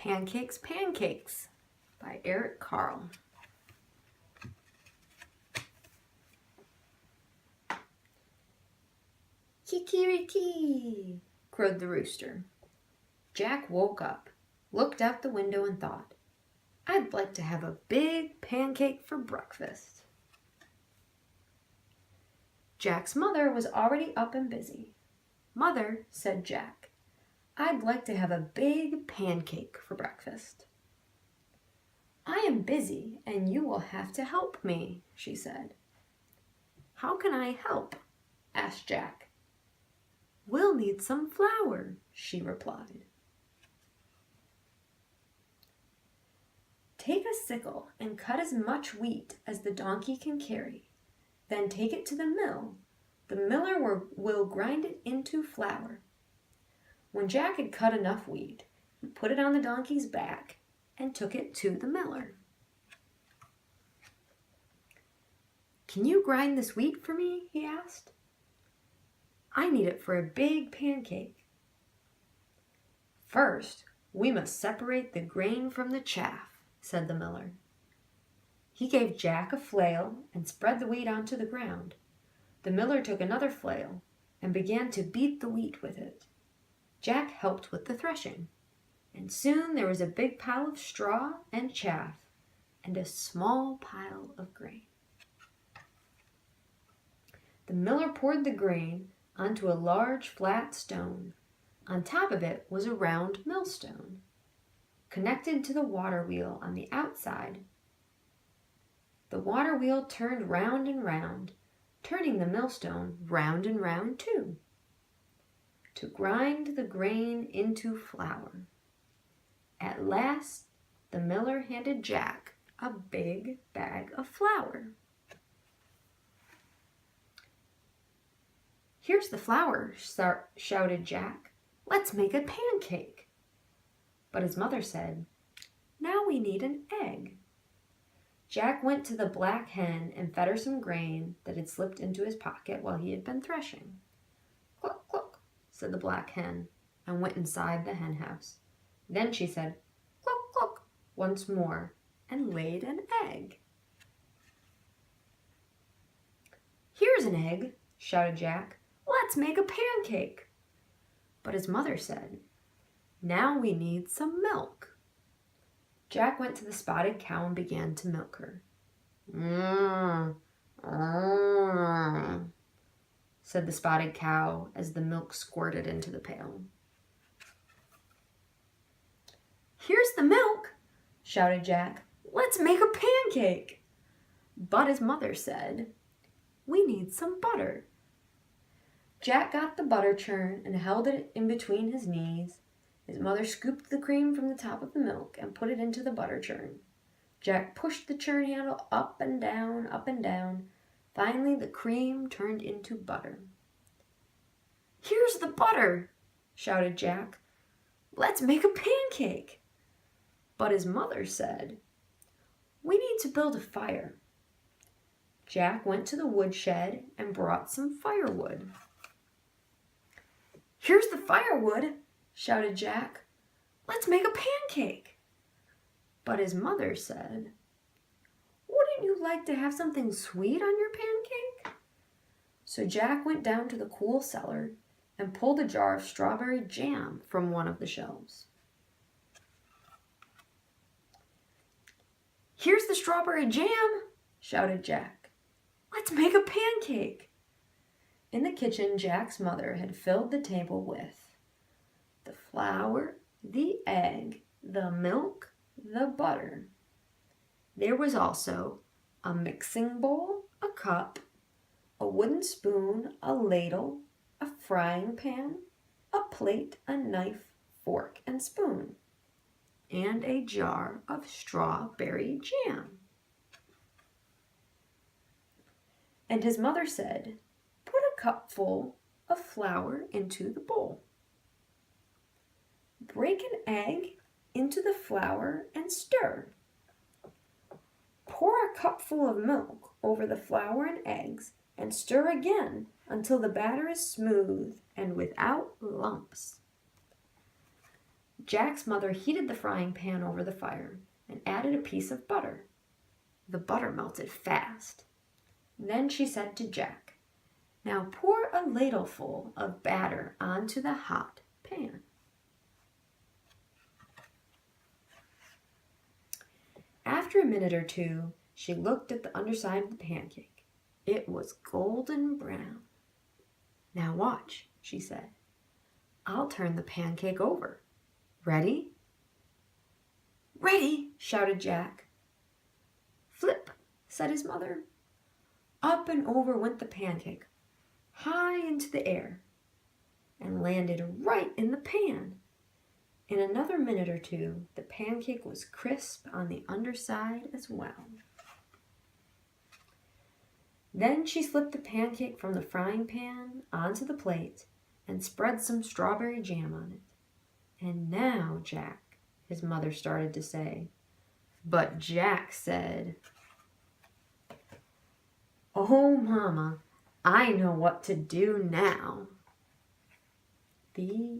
Pancakes, Pancakes by Eric Carle. Kikiriki, crowed the rooster. Jack woke up, looked out the window and thought, I'd like to have a big pancake for breakfast. Jack's mother was already up and busy. Mother, said Jack, I'd like to have a big pancake for breakfast. I am busy and you will have to help me, she said. How can I help? Asked Jack. We'll need some flour, she replied. Take a sickle and cut as much wheat as the donkey can carry. Then take it to the mill. The miller will grind it into flour. When Jack had cut enough wheat, he put it on the donkey's back and took it to the miller. Can you grind this wheat for me? He asked. I need it for a big pancake. First, we must separate the grain from the chaff, said the miller. He gave Jack a flail and spread the wheat onto the ground. The miller took another flail and began to beat the wheat with it. Jack helped with the threshing, and soon there was a big pile of straw and chaff and a small pile of grain. The miller poured the grain onto a large flat stone. On top of it was a round millstone. Connected to the water wheel on the outside, the water wheel turned round and round, turning the millstone round and round too, to grind the grain into flour. At last, the miller handed Jack a big bag of flour. Here's the flour, shouted Jack. Let's make a pancake. But his mother said, now we need an egg. Jack went to the black hen and fed her some grain that had slipped into his pocket while he had been threshing. Cluck, cluck, said the black hen, and went inside the hen house. Then she said, cluck, cluck, once more, and laid an egg. Here's an egg, shouted Jack. Let's make a pancake. But his mother said, now we need some milk. Jack went to the spotted cow and began to milk her. Said the spotted cow as the milk squirted into the pail. Here's the milk, shouted Jack. Let's make a pancake. But his mother said, we need some butter. Jack got the butter churn and held it in between his knees. His mother scooped the cream from the top of the milk and put it into the butter churn. Jack pushed the churn handle up and down, up and down. Finally, the cream turned into butter. Here's the butter, shouted Jack. Let's make a pancake. But his mother said, we need to build a fire. Jack went to the woodshed and brought some firewood. Here's the firewood, shouted Jack. Let's make a pancake. But his mother said, wouldn't you like to have something sweet on your pancake? So Jack went down to the cool cellar and pulled a jar of strawberry jam from one of the shelves. Here's the strawberry jam, shouted Jack. Let's make a pancake. In the kitchen, Jack's mother had filled the table with the flour, the egg, the milk, the butter. There was also a mixing bowl, a cup, a wooden spoon, a ladle, a frying pan, a plate, a knife, fork, and spoon, and a jar of strawberry jam. And his mother said, put a cupful of flour into the bowl. Break an egg into the flour and stir. Pour a cupful of milk over the flour and eggs and stir again until the batter is smooth and without lumps. Jack's mother heated the frying pan over the fire and added a piece of butter. The butter melted fast. Then she said to Jack, "Now pour a ladleful of batter onto the hot pan." After a minute or two, she looked at the underside of the pancake. It was golden brown. "Now watch," she said. "I'll turn the pancake over. Ready?" "Ready!" shouted Jack. "Flip," said his mother. Up and over went the pancake, high into the air, and landed right in the pan. In another minute or two, the pancake was crisp on the underside as well. Then she slipped the pancake from the frying pan onto the plate and spread some strawberry jam on it. "And now, Jack," his mother started to say, but Jack said, "Oh, Mama, I know what to do now." The